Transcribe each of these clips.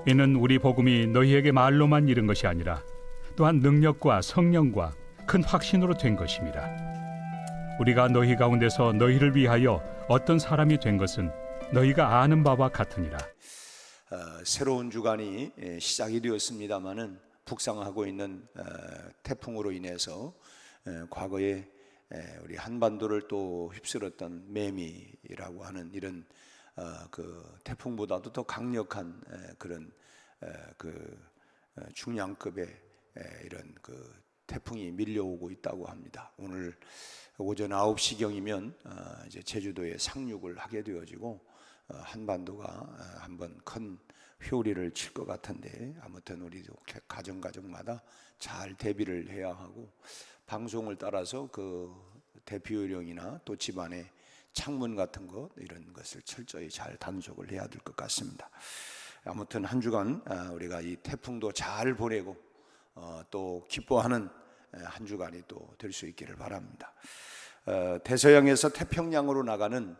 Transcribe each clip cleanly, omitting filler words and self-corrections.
이는 우리 복음이 너희에게 말로만 이른 것이 아니라 또한 능력과 성령과 큰 확신으로 된 것임이라. 우리가 너희 가운데서 너희를 위하여 어떤 사람이 된 것은 너희가 아는 바와 같으니라. 새로운 주간이 시작이 되었습니다마는 북상하고 있는 태풍으로 인해서 과거에 우리 한반도를 또 휩쓸었던 매미라고 하는 이런 그 태풍보다도 더 강력한 그런 그 중량급의 이런 그 태풍이 밀려오고 있다고 합니다. 오늘 오전 9시경이면 이제 제주도에 상륙을 하게 되어지고 한반도가 한번 큰 회오리를 칠 것 같은데, 아무튼 우리도 가정마다 잘 대비를 해야 하고, 방송을 따라서 그 대피 요령이나 또 집안의 창문 같은 것 이런 것을 철저히 잘 단속을 해야 될 것 같습니다. 아무튼 한 주간 우리가 이 태풍도 잘 보내고 또 기뻐하는 한 주간이 또 될 수 있기를 바랍니다. 대서양에서 태평양으로 나가는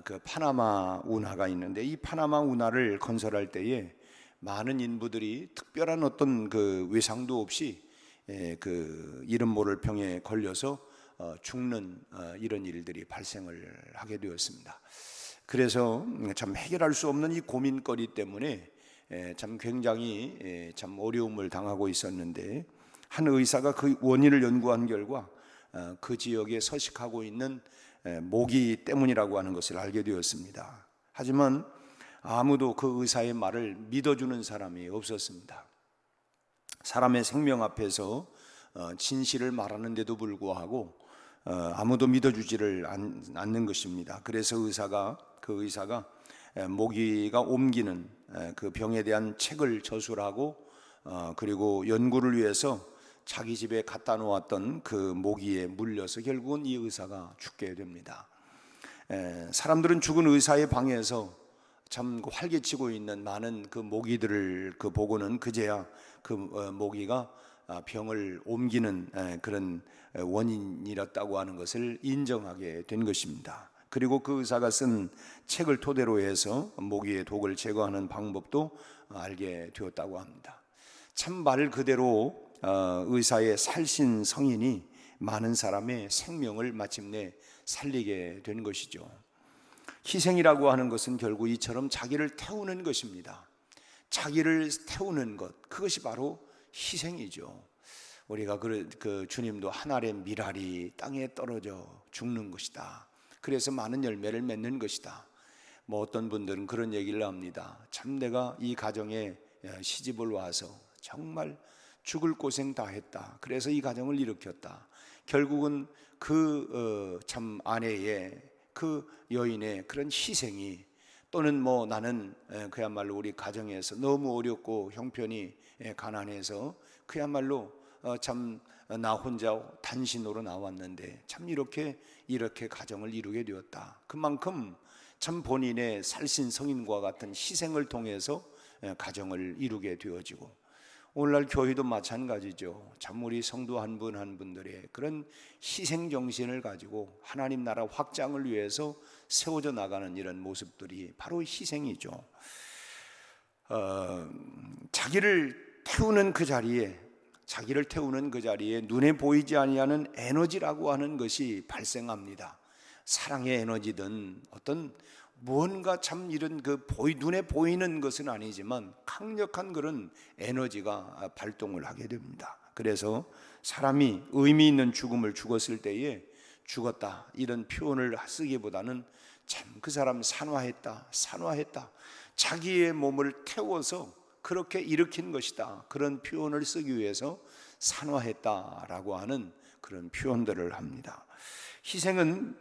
그 파나마 운하가 있는데, 이 파나마 운하를 건설할 때에 많은 인부들이 특별한 어떤 그 외상도 없이 그 이름 모를 병에 걸려서 죽는 이런 일들이 발생을 하게 되었습니다. 그래서 참 해결할 수 없는 이 고민거리 때문에 참 굉장히 참 어려움을 당하고 있었는데, 한 의사가 그 원인을 연구한 결과 그 지역에 서식하고 있는 모기 때문이라고 하는 것을 알게 되었습니다. 하지만 아무도 그 의사의 말을 믿어주는 사람이 없었습니다. 사람의 생명 앞에서 진실을 말하는데도 불구하고 아무도 믿어주지를 않는 것입니다. 그래서 그 의사가 모기가 옮기는 그 병에 대한 책을 저술하고 그리고 연구를 위해서 자기 집에 갖다 놓았던 그 모기에 물려서 결국은 이 의사가 죽게 됩니다. 사람들은 죽은 의사의 방에서 참 활개치고 있는 많은 그 모기들을 보고는 그제야 그 모기가 병을 옮기는 그런 원인이었다고 하는 것을 인정하게 된 것입니다. 그리고 그 의사가 쓴 책을 토대로 해서 모기의 독을 제거하는 방법도 알게 되었다고 합니다. 참 말 그대로 의사의 살신 성인이 많은 사람의 생명을 마침내 살리게 된 것이죠. 희생이라고 하는 것은 결국 이처럼 자기를 태우는 것입니다. 자기를 태우는 것, 그것이 바로 희생이죠. 우리가 그 주님도 한 알의 밀알이 땅에 떨어져 죽는 것이다, 그래서 많은 열매를 맺는 것이다. 뭐 어떤 분들은 그런 얘기를 합니다. 참 내가 이 가정에 시집을 와서 정말 죽을 고생 다 했다, 그래서 이 가정을 일으켰다. 결국은 그 참 아내의 그 여인의 그런 희생이, 또는 뭐 나는 그야말로 우리 가정에서 너무 어렵고 형편이 가난해서 그야말로 참 나 혼자 단신으로 나왔는데 참 이렇게 가정을 이루게 되었다. 그만큼 참 본인의 살신 성인과 같은 희생을 통해서 가정을 이루게 되어지고, 오늘날 교회도 마찬가지죠. 참 우리 성도 한 분 한 분들의 그런 희생 정신을 가지고 하나님 나라 확장을 위해서 세워져 나가는 이런 모습들이 바로 희생이죠. 자기를 태우는 그 자리에 눈에 보이지 아니하는 에너지라고 하는 것이 발생합니다. 사랑의 에너지든 어떤 무언가 참 이런 눈에 보이는 것은 아니지만 강력한 그런 에너지가 발동을 하게 됩니다. 그래서 사람이 의미 있는 죽음을 죽었을 때에 죽었다 이런 표현을 쓰기보다는 참 그 사람 산화했다, 자기의 몸을 태워서 그렇게 일으킨 것이다, 그런 표현을 쓰기 위해서 산화했다라고 하는 그런 표현들을 합니다. 희생은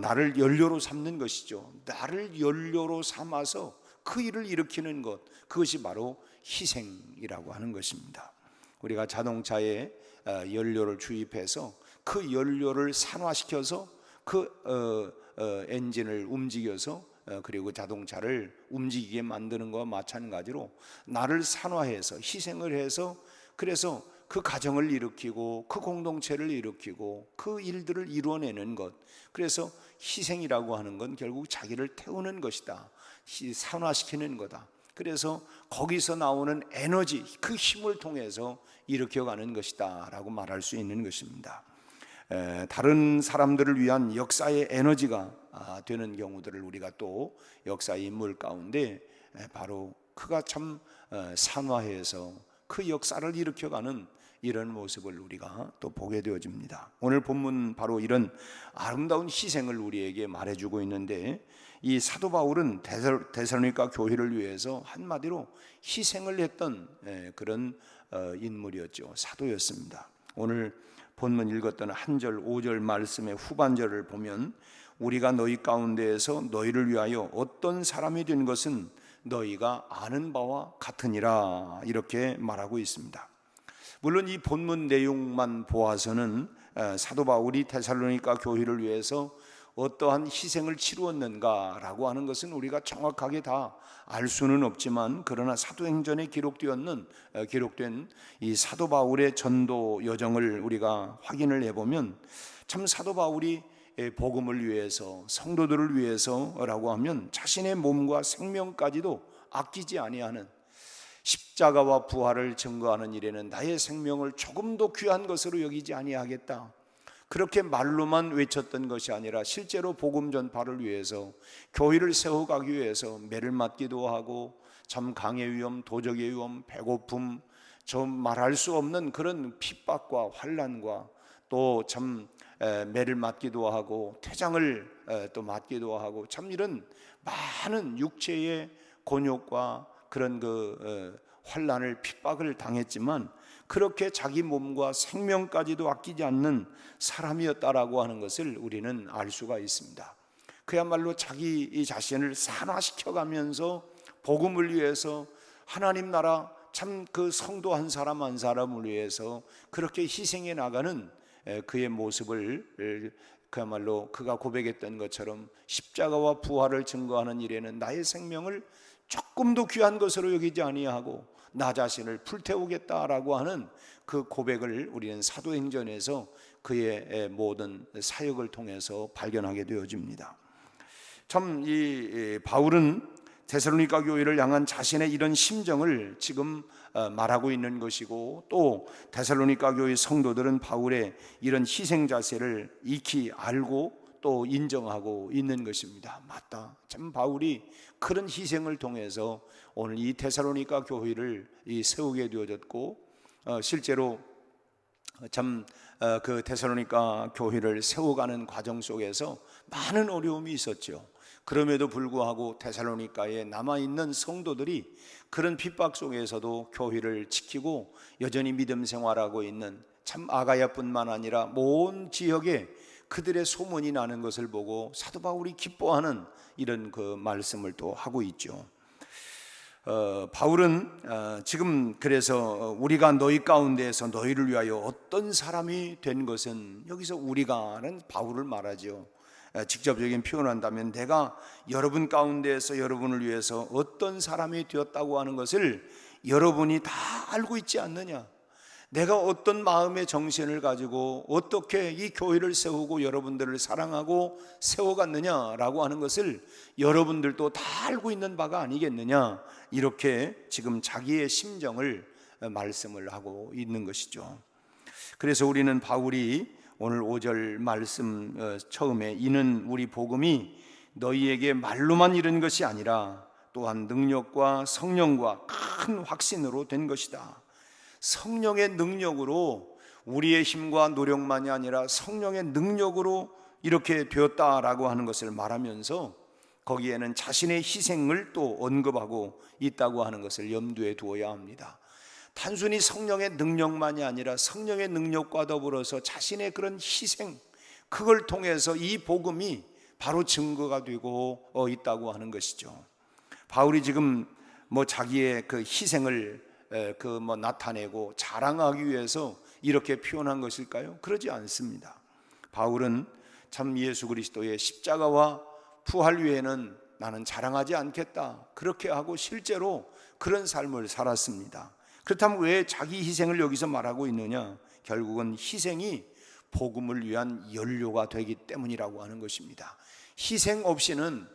나를 연료로 삼는 것이죠. 나를 연료로 삼아서 그 일을 일으키는 것, 그것이 바로 희생이라고 하는 것입니다. 우리가 자동차에 연료를 주입해서 그 연료를 산화시켜서 그 엔진을 움직여서 그리고 자동차를 움직이게 만드는 것과 마찬가지로 나를 산화해서 희생을 해서, 그래서 그 가정을 일으키고 그 공동체를 일으키고 그 일들을 이루어내는 것, 그래서 희생이라고 하는 건 결국 자기를 태우는 것이다, 산화시키는 거다. 그래서 거기서 나오는 에너지, 그 힘을 통해서 일으켜가는 것이다 라고 말할 수 있는 것입니다. 다른 사람들을 위한 역사의 에너지가 되는 경우들을 우리가 또 역사의 인물 가운데 바로 그가 참 산화해서 그 역사를 일으켜가는 이런 모습을 우리가 또 보게 되어집니다. 오늘 본문 바로 이런 아름다운 희생을 우리에게 말해주고 있는데, 이 사도 바울은 데살로니가 교회를 위해서 한마디로 희생을 했던 그런 인물이었죠. 사도였습니다. 오늘 본문 읽었던 한 절 5절 말씀의 후반절을 보면 우리가 너희 가운데에서 너희를 위하여 어떤 사람이 된 것은 너희가 아는 바와 같으니라, 이렇게 말하고 있습니다. 물론 이 본문 내용만 보아서는 사도 바울이 데살로니가 교회를 위해서 어떠한 희생을 치루었는가라고 하는 것은 우리가 정확하게 다 알 수는 없지만, 그러나 사도행전에 기록된 이 사도 바울의 전도 여정을 우리가 확인을 해보면 참 사도 바울이 복음을 위해서, 성도들을 위해서라고 하면 자신의 몸과 생명까지도 아끼지 아니하는, 십자가와 부활을 증거하는 일에는 나의 생명을 조금도 귀한 것으로 여기지 아니하겠다, 그렇게 말로만 외쳤던 것이 아니라 실제로 복음 전파를 위해서, 교회를 세워가기 위해서 매를 맞기도 하고, 참 강의 위험, 도적의 위험, 배고픔, 좀 말할 수 없는 그런 핍박과 환난과 또 참 매를 맞기도 하고 퇴장을 또 맞기도 하고, 참 이런 많은 육체의 곤욕과 그런 환난을, 핍박을 당했지만 그렇게 자기 몸과 생명까지도 아끼지 않는 사람이었다라고 하는 것을 우리는 알 수가 있습니다. 그야말로 자기 자신을 산화시켜가면서 복음을 위해서, 하나님 나라 참 그 성도 한 사람 한 사람을 위해서 그렇게 희생해 나가는 그의 모습을, 그야말로 그가 고백했던 것처럼 십자가와 부활을 증거하는 일에는 나의 생명을 조금도 귀한 것으로 여기지 아니하고 나 자신을 불태우겠다라고 하는 그 고백을 우리는 사도행전에서 그의 모든 사역을 통해서 발견하게 되어집니다. 참 이 바울은 데살로니가 교회를 향한 자신의 이런 심정을 지금 말하고 있는 것이고, 또 데살로니가 교회 성도들은 바울의 이런 희생 자세를 익히 알고 또 인정하고 있는 것입니다. 맞다, 참 바울이 그런 희생을 통해서 오늘 이 데살로니가 교회를 세우게 되어졌고, 실제로 참 그 데살로니가 교회를 세워가는 과정 속에서 많은 어려움이 있었죠. 그럼에도 불구하고 데살로니가에 남아있는 성도들이 그런 핍박 속에서도 교회를 지키고 여전히 믿음 생활하고 있는, 참 아가야뿐만 아니라 모든 지역에 그들의 소문이 나는 것을 보고 사도 바울이 기뻐하는 이런 그 말씀을 또 하고 있죠. 바울은 지금 그래서 우리가 너희 가운데에서 너희를 위하여 어떤 사람이 된 것은, 여기서 우리가는 바울을 말하죠. 직접적인 표현한다면 내가 여러분 가운데에서 여러분을 위해서 어떤 사람이 되었다고 하는 것을 여러분이 다 알고 있지 않느냐, 내가 어떤 마음의 정신을 가지고 어떻게 이 교회를 세우고 여러분들을 사랑하고 세워갔느냐라고 하는 것을 여러분들도 다 알고 있는 바가 아니겠느냐, 이렇게 지금 자기의 심정을 말씀을 하고 있는 것이죠. 그래서 우리는 바울이 오늘 5절 말씀 처음에 이는 우리 복음이 너희에게 말로만 이른 것이 아니라 또한 능력과 성령과 큰 확신으로 된 것이다. 성령의 능력으로, 우리의 힘과 노력만이 아니라 성령의 능력으로 이렇게 되었다라고 하는 것을 말하면서 거기에는 자신의 희생을 또 언급하고 있다고 하는 것을 염두에 두어야 합니다. 단순히 성령의 능력만이 아니라 성령의 능력과 더불어서 자신의 그런 희생, 그걸 통해서 이 복음이 바로 증거가 되고 있다고 하는 것이죠. 바울이 지금 자기의 그 희생을 나타내고 자랑하기 위해서 이렇게 표현한 것일까요? 그러지 않습니다. 바울은 참 예수 그리스도의 십자가와 부활 외에는 나는 자랑하지 않겠다, 그렇게 하고 실제로 그런 삶을 살았습니다. 그렇다면 왜 자기 희생을 여기서 말하고 있느냐? 결국은 희생이 복음을 위한 연료가 되기 때문이라고 하는 것입니다. 희생 없이는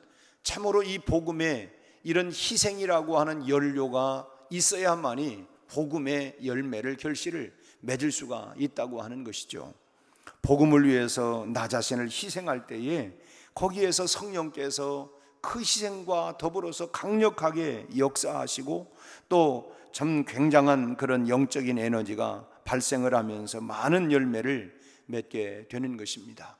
참으로 이 복음의 이런 희생이라고 하는 연료가 있어야만이 복음의 열매를 결실을 맺을 수가 있다고 하는 것이죠. 복음을 위해서 나 자신을 희생할 때에 거기에서 성령께서 그 희생과 더불어서 강력하게 역사하시고 또 참 굉장한 그런 영적인 에너지가 발생을 하면서 많은 열매를 맺게 되는 것입니다.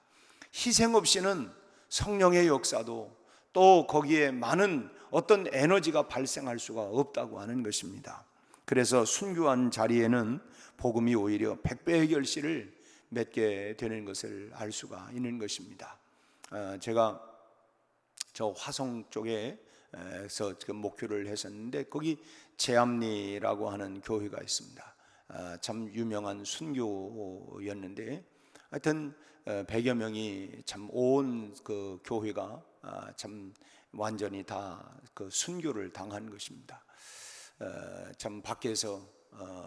희생 없이는 성령의 역사도 또 거기에 많은 어떤 에너지가 발생할 수가 없다고 하는 것입니다. 그래서 순교한 자리에는 복음이 오히려 100배의 결실을 맺게 되는 것을 알 수가 있는 것입니다. 제가 저 화성 쪽에서 지금 목회를 했었는데 거기 제암리라고 하는 교회가 있습니다. 참 유명한 순교였는데 하여튼 100여 명이 참 온 그 교회가 참 완전히 다 그 순교를 당한 것입니다. 참 밖에서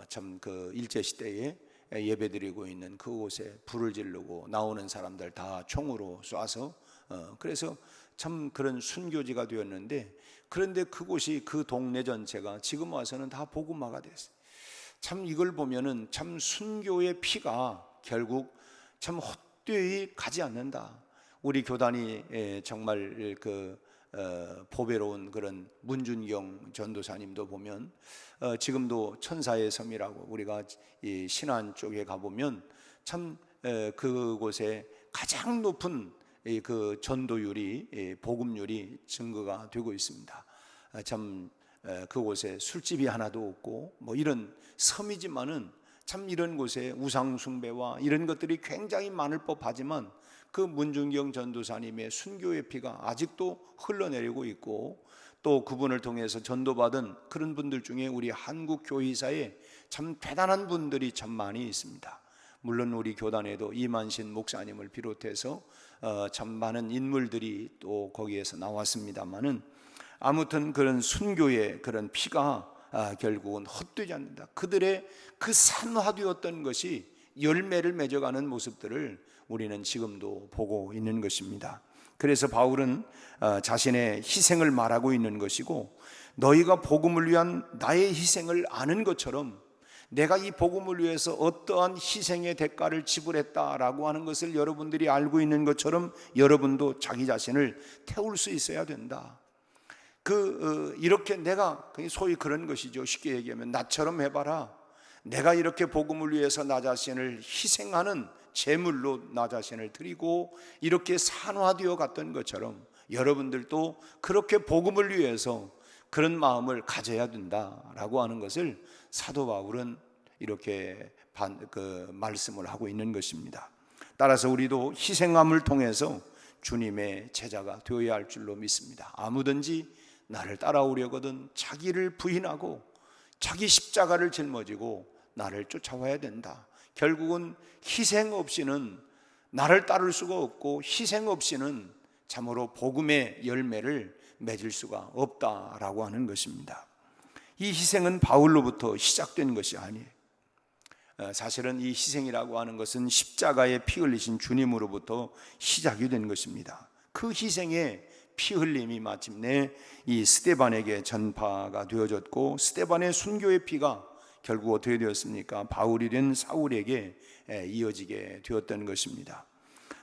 참 그 일제 시대에 예배드리고 있는 그곳에 불을 지르고 나오는 사람들 다 총으로 쏴서 그래서 참 그런 순교지가 되었는데, 그런데 그곳이 그 동네 전체가 지금 와서는 다 복음화가 됐어요. 참 이걸 보면은 참 순교의 피가 결국 참 헛되이 가지 않는다. 우리 교단이 정말 그 보배로운 그런 문준경 전도사님도 보면 지금도 천사의 섬이라고 우리가 이 신안 쪽에 가보면 참 그곳에 가장 높은 그 전도율이 복음률이 증거가 되고 있습니다. 참 그곳에 술집이 하나도 없고 뭐 이런 섬이지만은 참 이런 곳에 우상 숭배와 이런 것들이 굉장히 많을 법하지만 그 문준경 전도사님의 순교의 피가 아직도 흘러내리고 있고 또 그분을 통해서 전도받은 그런 분들 중에 우리 한국 교회사에 참 대단한 분들이 참 많이 있습니다. 물론 우리 교단에도 이만신 목사님을 비롯해서 참 많은 인물들이 또 거기에서 나왔습니다만은 아무튼 그런 순교의 그런 피가 결국은 헛되지 않는다. 그들의 그 산화되었던 것이 열매를 맺어가는 모습들을 우리는 지금도 보고 있는 것입니다. 그래서 바울은 자신의 희생을 말하고 있는 것이고, 너희가 복음을 위한 나의 희생을 아는 것처럼 내가 이 복음을 위해서 어떠한 희생의 대가를 지불했다라고 하는 것을 여러분들이 알고 있는 것처럼 여러분도 자기 자신을 태울 수 있어야 된다. 이렇게 내가 소위 그런 것이죠. 쉽게 얘기하면 나처럼 해봐라. 내가 이렇게 복음을 위해서 나 자신을 희생하는 제물로 나 자신을 드리고 이렇게 산화되어 갔던 것처럼 여러분들도 그렇게 복음을 위해서 그런 마음을 가져야 된다라고 하는 것을 사도 바울은 이렇게 말씀을 하고 있는 것입니다. 따라서 우리도 희생함을 통해서 주님의 제자가 되어야 할 줄로 믿습니다. 아무든지 나를 따라오려거든 자기를 부인하고 자기 십자가를 짊어지고 나를 쫓아와야 된다. 결국은 희생 없이는 나를 따를 수가 없고 희생 없이는 참으로 복음의 열매를 맺을 수가 없다라고 하는 것입니다. 이 희생은 바울로부터 시작된 것이 아니에요. 사실은 이 희생이라고 하는 것은 십자가에 피 흘리신 주님으로부터 시작이 된 것입니다. 그 희생의 피 흘림이 마침내 이 스데반에게 전파가 되어졌고, 스데반의 순교의 피가 결국 어떻게 되었습니까? 바울이 된 사울에게 이어지게 되었던 것입니다.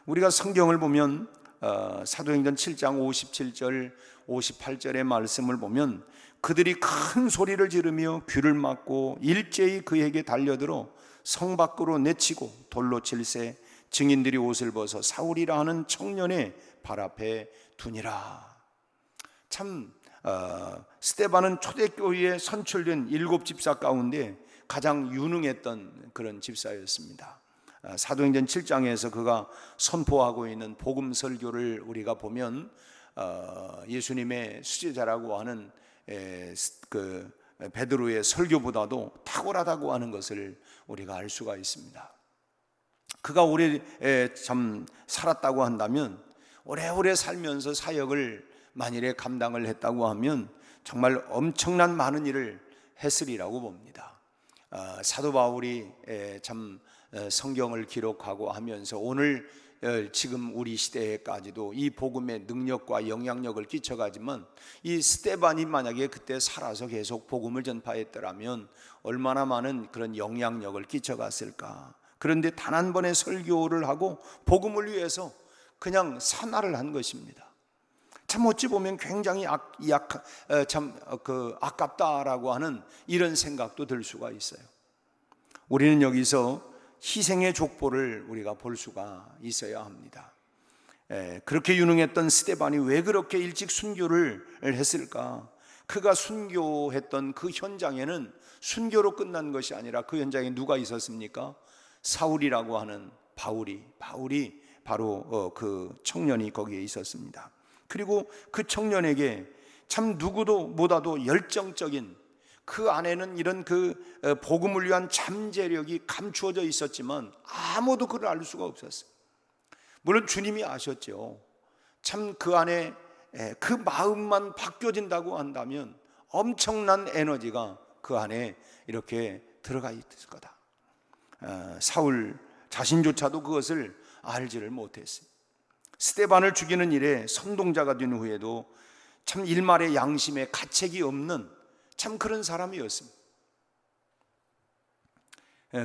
우리가 성경을 보면 사도행전 7장 57절 58절의 말씀을 보면 그들이 큰 소리를 지르며 귀를 막고 일제히 그에게 달려들어 성 밖으로 내치고 돌로 칠세 증인들이 옷을 벗어 사울이라 하는 청년의 발 앞에 두니라. 참 스데반은 초대교회에 선출된 7 집사 가운데 가장 유능했던 그런 집사였습니다. 사도행전 7장에서 그가 선포하고 있는 복음 설교를 우리가 보면 예수님의 수제자라고 하는 그 베드로의 설교보다도 탁월하다고 하는 것을 우리가 알 수가 있습니다. 그가 오래 참 살았다고 한다면, 오래오래 살면서 사역을 만일에 감당을 했다고 하면 정말 엄청난 많은 일을 했으리라고 봅니다. 사도 바울이 참 성경을 기록하고 하면서 오늘 지금 우리 시대에까지도 이 복음의 능력과 영향력을 끼쳐가지만, 이 스데반이 만약에 그때 살아서 계속 복음을 전파했더라면 얼마나 많은 그런 영향력을 끼쳐갔을까. 그런데 단 한 번의 설교를 하고 복음을 위해서 그냥 산화를 한 것입니다. 참 어찌 보면 굉장히 아깝다라고 하는 이런 생각도 들 수가 있어요. 우리는 여기서 희생의 족보를 우리가 볼 수가 있어야 합니다. 그렇게 유능했던 스데반이 왜 그렇게 일찍 순교를 했을까? 그가 순교했던 그 현장에는 순교로 끝난 것이 아니라 그 현장에 누가 있었습니까? 사울이라고 하는 바울이 바로 그 청년이 거기에 있었습니다. 그리고 그 청년에게 참 누구도 보다도 열정적인, 그 안에는 이런 그 복음을 위한 잠재력이 감추어져 있었지만 아무도 그를 알 수가 없었어요. 물론 주님이 아셨죠. 참 그 안에 그 마음만 바뀌어진다고 한다면 엄청난 에너지가 그 안에 이렇게 들어가 있을 거다. 사울 자신조차도 그것을 알지를 못했어요. 스데반을 죽이는 일에 선동자가 된 후에도 참 일말의 양심에 가책이 없는 참 그런 사람이었습니다.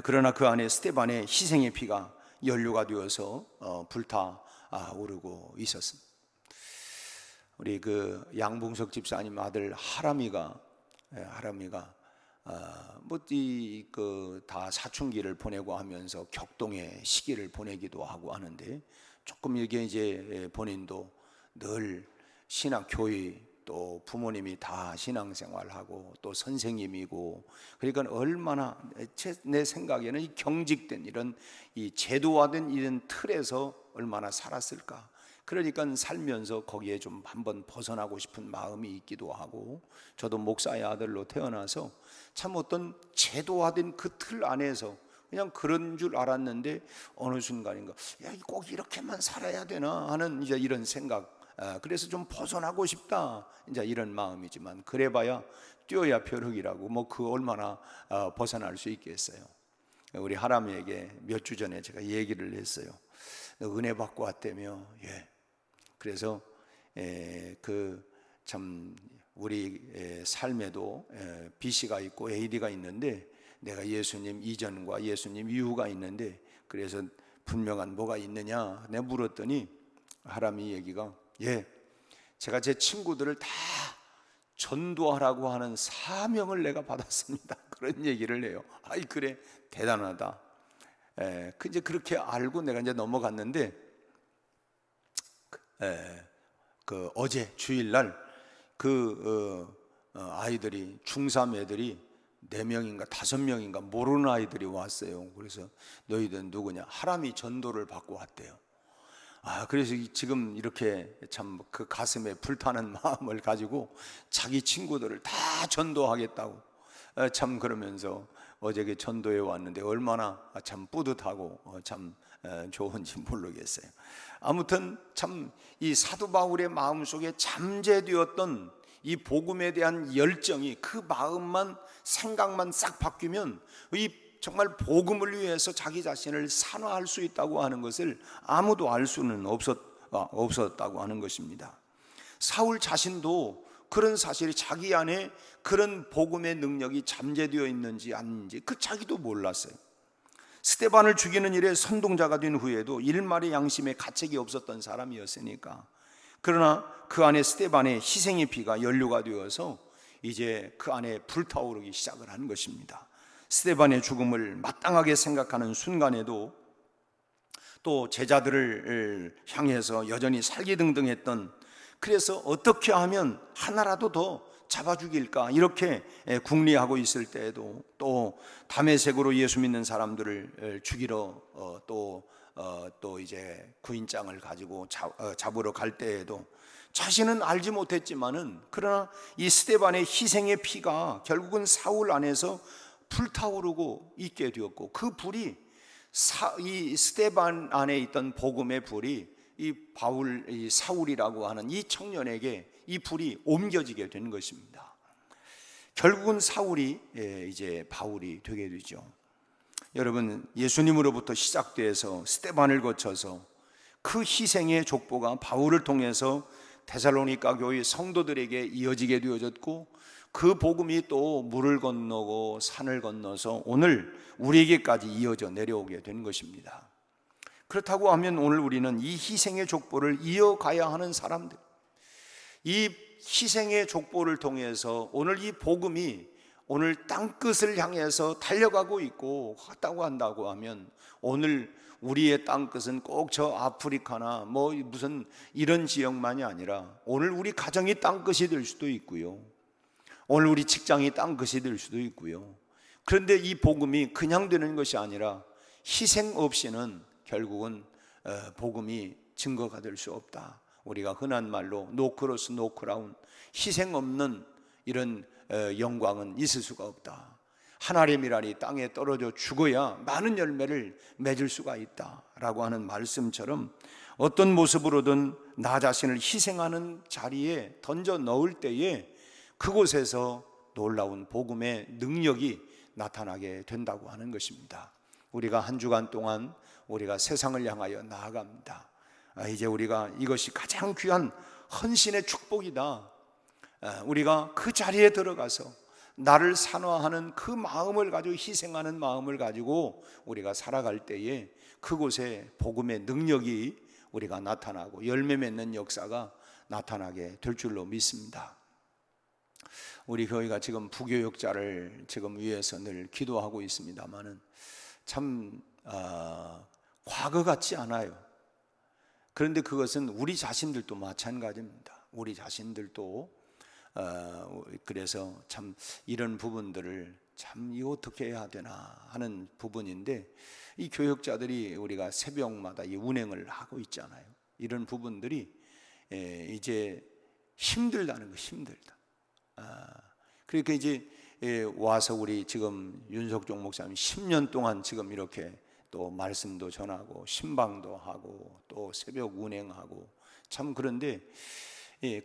그러나 그 안에 스데반의 희생의 피가 연료가 되어서 불타오르고 있었습니다. 우리 그 양봉석 집사님 아들 하람이가 다 사춘기를 보내고 하면서 격동의 시기를 보내기도 하고 하는데, 조금 이게 이제 본인도 늘 신학 교회, 또 부모님이 다 신앙생활하고 또 선생님이고, 그러니까 얼마나 내 생각에는 이 경직된 이런 이 제도화된 이런 틀에서 얼마나 살았을까. 그러니까 살면서 거기에 좀 한번 벗어나고 싶은 마음이 있기도 하고, 저도 목사의 아들로 태어나서 참 어떤 제도화된 그 틀 안에서 그냥 그런 줄 알았는데 어느 순간인가 꼭 이렇게만 살아야 되나 하는 이제 이런 생각, 그래서 좀 벗어나고 싶다 이제 이런 마음이지만, 그래봐야 뛰어야 벼룩이라고 뭐 그 얼마나 벗어날 수 있겠어요. 우리 하람이에게 몇 주 전에 제가 얘기를 했어요. 너 은혜 받고 왔다며. 그래서 그 참 우리 삶에도 BC가 있고 AD가 있는데, 내가 예수님 이전과 예수님 이후가 있는데, 그래서 분명한 뭐가 있느냐 내가 물었더니 하람이 얘기가, 제가 제 친구들을 다 전도하라고 하는 사명을 내가 받았습니다. 그런 얘기를 해요. 아이 그래 대단하다. 이제 그렇게 알고 내가 이제 넘어갔는데, 그 어제 주일날 아이들이 중3 애들이 4명인가 5명인가 모르는 아이들이 왔어요. 그래서 너희들 누구냐? 하람이 전도를 받고 왔대요. 그래서 지금 이렇게 참 그 가슴에 불타는 마음을 가지고 자기 친구들을 다 전도하겠다고 참 그러면서 어제 그 전도에 왔는데 얼마나 참 뿌듯하고 참 좋은지 모르겠어요. 아무튼 참 이 사도 바울의 마음속에 잠재되었던 이 복음에 대한 열정이, 그 마음만 생각만 싹 바뀌면 이 정말 복음을 위해서 자기 자신을 산화할 수 있다고 하는 것을 아무도 알 수는 없었다고 하는 것입니다. 사울 자신도 그런 사실이 자기 안에 그런 복음의 능력이 잠재되어 있는지 아닌지 그 자기도 몰랐어요. 스데반을 죽이는 일에 선동자가 된 후에도 일말의 양심에 가책이 없었던 사람이었으니까. 그러나 그 안에 스데반의 희생의 피가 연료가 되어서 이제 그 안에 불타오르기 시작을 한 것입니다. 스데반의 죽음을 마땅하게 생각하는 순간에도 또 제자들을 향해서 여전히 살기등등했던, 그래서 어떻게 하면 하나라도 더 잡아 죽일까 이렇게 궁리하고 있을 때에도, 또 다메섹으로 예수 믿는 사람들을 죽이러 또 이제 구인장을 가지고 잡으러 갈 때에도 자신은 알지 못했지만은, 그러나 이 스데반의 희생의 피가 결국은 사울 안에서 불타오르고 있게 되었고, 그 불이 이 스데반 안에 있던 복음의 불이 이 사울이라고 하는 이 청년에게 이 불이 옮겨지게 되는 것입니다. 결국은 사울이 이제 바울이 되게 되죠. 여러분, 예수님으로부터 시작돼서 스데반을 거쳐서 그 희생의 족보가 바울을 통해서 데살로니가 교회 성도들에게 이어지게 되어졌고, 그 복음이 또 물을 건너고 산을 건너서 오늘 우리에게까지 이어져 내려오게 된 것입니다. 그렇다고 하면 오늘 우리는 이 희생의 족보를 이어가야 하는 사람들, 이 희생의 족보를 통해서 오늘 이 복음이 오늘 땅끝을 향해서 달려가고 있고 갔다고 한다고 하면, 오늘 우리의 땅끝은 꼭 저 아프리카나 뭐 무슨 이런 지역만이 아니라 오늘 우리 가정이 땅끝이 될 수도 있고요, 오늘 우리 직장이 땅끝이 될 수도 있고요. 그런데 이 복음이 그냥 되는 것이 아니라 희생 없이는 결국은 복음이 증거가 될 수 없다. 우리가 흔한 말로 노크로스 노크라운, 희생 없는 이런 영광은 있을 수가 없다. 하나의 미랄이 땅에 떨어져 죽어야 많은 열매를 맺을 수가 있다라고 하는 말씀처럼, 어떤 모습으로든 나 자신을 희생하는 자리에 던져 넣을 때에 그곳에서 놀라운 복음의 능력이 나타나게 된다고 하는 것입니다. 우리가 한 주간 동안 우리가 세상을 향하여 나아갑니다. 이제 우리가 이것이 가장 귀한 헌신의 축복이다. 우리가 그 자리에 들어가서 나를 산화하는 그 마음을 가지고, 희생하는 마음을 가지고 우리가 살아갈 때에 그곳에 복음의 능력이 우리가 나타나고 열매 맺는 역사가 나타나게 될 줄로 믿습니다. 우리 교회가 지금 부교육자를 지금 위해서 늘 기도하고 있습니다만은 참 과거 같지 않아요. 그런데 그것은 우리 자신들도 마찬가지입니다. 우리 자신들도 그래서 참 이런 부분들을 참 이거 어떻게 해야 되나 하는 부분인데, 이 교역자들이 우리가 새벽마다 이 운행을 하고 있잖아요. 이런 부분들이 이제 힘들다는 거, 힘들다. 그러니까 이제 와서 우리 지금 윤석종 목사님 10년 동안 지금 이렇게 또 말씀도 전하고 신방도 하고 또 새벽 운행하고, 참 그런데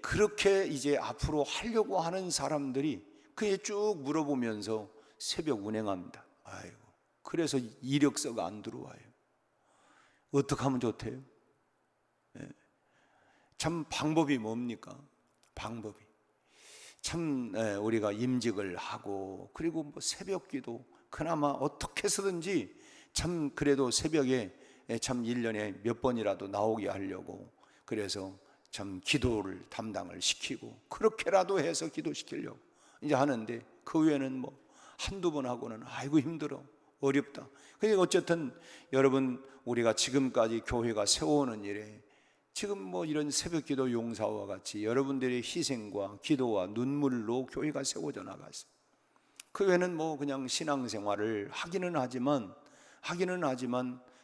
그렇게 이제 앞으로 하려고 하는 사람들이 그에 쭉 물어보면서 새벽 운행합니다. 아이고, 그래서 이력서가 안 들어와요. 어떻게 하면 좋대요? 참 방법이 뭡니까? 방법이 참 우리가 임직을 하고, 그리고 뭐 새벽기도 그나마 어떻게 해서든지 참 그래도 새벽에 참 1년에 몇 번이라도 나오게 하려고, 그래서 참 기도를 담당을 시키고 그렇게라도 해서 기도시키려고 이제 하는데, 그 외에는 뭐 한두 번 하고는 아이고 힘들어, 어렵다. 그러니까 어쨌든 여러분, 우리가 지금까지 교회가 세워오는 일에 지금 뭐 이런 새벽기도 용사와 같이 여러분들의 희생과 기도와 눈물로 교회가 세워져 나갔어요. 그 외에는 뭐 그냥 신앙생활을 하기는 하지만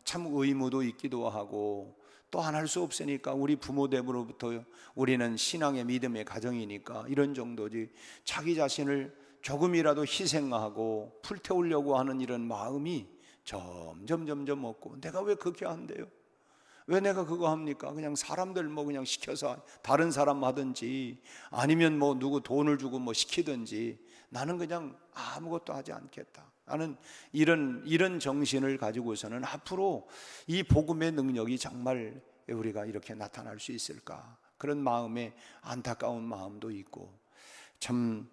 참 의무도 있기도 하고, 또 안 할 수 없으니까 우리 부모됨으로부터 우리는 신앙의 믿음의 가정이니까 이런 정도지, 자기 자신을 조금이라도 희생하고 불태우려고 하는 이런 마음이 점점 없고, 내가 왜 그렇게 한대요? 왜 내가 그거 합니까? 그냥 사람들 뭐 그냥 시켜서 다른 사람 하든지, 아니면 뭐 누구 돈을 주고 뭐 시키든지, 나는 그냥 아무것도 하지 않겠다. 나는 이런 정신을 가지고서는 앞으로 이 복음의 능력이 정말 우리가 이렇게 나타날 수 있을까, 그런 마음에 안타까운 마음도 있고, 참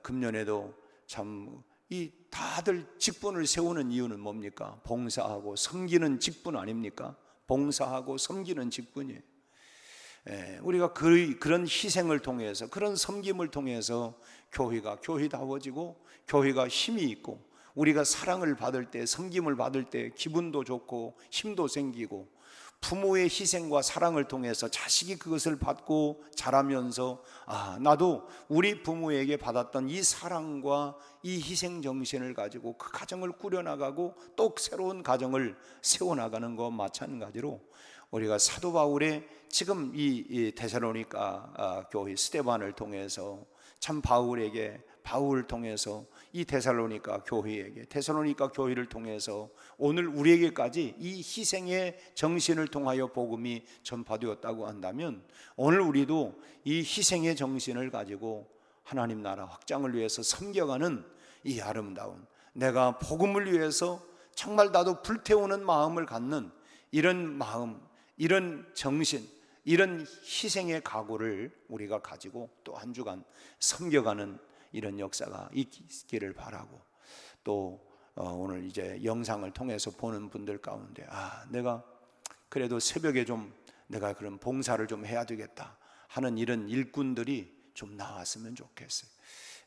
금년에도 참 이 다들 직분을 세우는 이유는 뭡니까? 봉사하고 섬기는 직분 아닙니까? 봉사하고 섬기는 직분이에요. 우리가 그런 희생을 통해서, 그런 섬김을 통해서 교회가 교회다워지고 교회가 힘이 있고, 우리가 사랑을 받을 때, 섬김을 받을 때 기분도 좋고 힘도 생기고, 부모의 희생과 사랑을 통해서 자식이 그것을 받고 자라면서, 나도 우리 부모에게 받았던 이 사랑과 이 희생 정신을 가지고 그 가정을 꾸려나가고 또 새로운 가정을 세워나가는 것과 마찬가지로, 우리가 사도 바울의 지금 이 데살로니가 교회 스데반을 통해서 참 바울을 통해서 이 데살로니가 교회를 통해서 오늘 우리에게까지 이 희생의 정신을 통하여 복음이 전파되었다고 한다면, 오늘 우리도 이 희생의 정신을 가지고 하나님 나라 확장을 위해서 섬겨가는 이 아름다운, 내가 복음을 위해서 정말 나도 불태우는 마음을 갖는 이런 마음, 이런 정신, 이런 희생의 각오를 우리가 가지고 또 한 주간 섬겨가는 이런 역사가 있기를 바라고, 또 오늘 이제 영상을 통해서 보는 분들 가운데 내가 그래도 새벽에 좀 내가 그런 봉사를 좀 해야 되겠다 하는 이런 일꾼들이 좀 나왔으면 좋겠어요.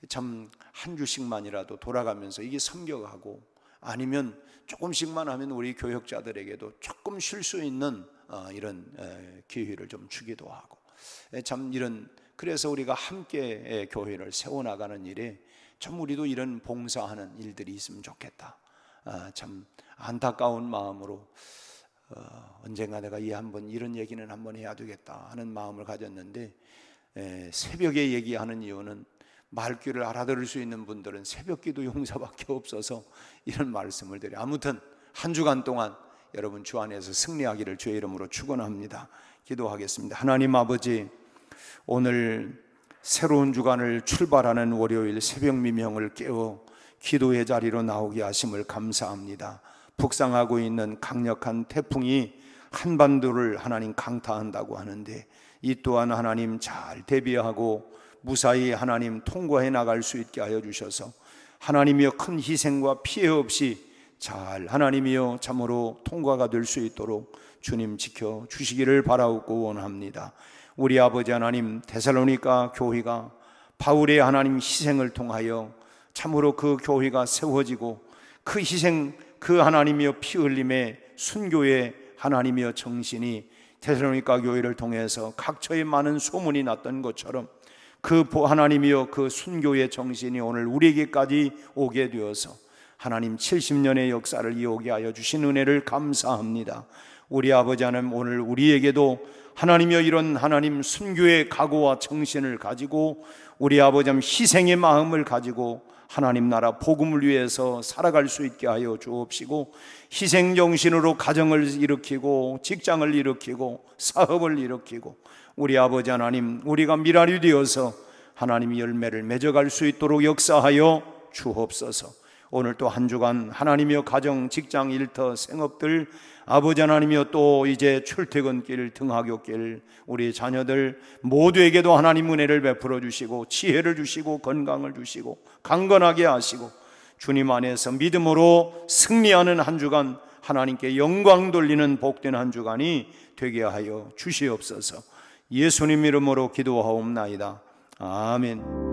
참 한 주씩만이라도 돌아가면서 이게 섬겨가고, 아니면 조금씩만 하면 우리 교역자들에게도 조금 쉴 수 있는 이런 기회를 좀 주기도 하고, 참 이런, 그래서 우리가 함께 교회를 세워나가는 일에 참 우리도 이런 봉사하는 일들이 있으면 좋겠다. 참 안타까운 마음으로 언젠가 내가 이런 얘기는 한번 해야 되겠다 하는 마음을 가졌는데, 새벽에 얘기하는 이유는 말귀를 알아들을 수 있는 분들은 새벽기도 용사밖에 없어서 이런 말씀을 드려요. 아무튼 한 주간 동안 여러분 주 안에서 승리하기를 주의 이름으로 축원합니다. 기도하겠습니다. 하나님 아버지, 오늘 새로운 주간을 출발하는 월요일 새벽 미명을 깨워 기도의 자리로 나오게 하심을 감사합니다. 북상하고 있는 강력한 태풍이 한반도를 하나님 강타한다고 하는데, 이 또한 하나님 잘 대비하고 무사히 하나님 통과해 나갈 수 있게 하여 주셔서 하나님이여 큰 희생과 피해 없이 잘 하나님이여 참으로 통과가 될 수 있도록 주님 지켜 주시기를 바라옵고 원합니다. 우리 아버지 하나님, 데살로니가 교회가 바울의 하나님 희생을 통하여 참으로 그 교회가 세워지고, 그 희생, 그 하나님이여 피 흘림의 순교의 하나님이여 정신이 데살로니가 교회를 통해서 각처에 많은 소문이 났던 것처럼, 그 하나님이여 그 순교의 정신이 오늘 우리에게까지 오게 되어서 하나님 70년의 역사를 이어오게 하여 주신 은혜를 감사합니다. 우리 아버지 하나님, 오늘 우리에게도 하나님이여 이런 하나님 순교의 각오와 정신을 가지고, 우리 아버지 하나님 희생의 마음을 가지고 하나님 나라 복음을 위해서 살아갈 수 있게 하여 주옵시고, 희생 정신으로 가정을 일으키고 직장을 일으키고 사업을 일으키고, 우리 아버지 하나님 우리가 미랄이 되어서 하나님의 열매를 맺어갈 수 있도록 역사하여 주옵소서. 오늘 또 한 주간 하나님이여 가정, 직장, 일터, 생업들, 아버지 하나님이여 또 이제 출퇴근길, 등하굣길, 우리 자녀들 모두에게도 하나님 은혜를 베풀어 주시고 지혜를 주시고 건강을 주시고 강건하게 하시고, 주님 안에서 믿음으로 승리하는 한 주간, 하나님께 영광 돌리는 복된 한 주간이 되게 하여 주시옵소서. 예수님 이름으로 기도하옵나이다. 아멘.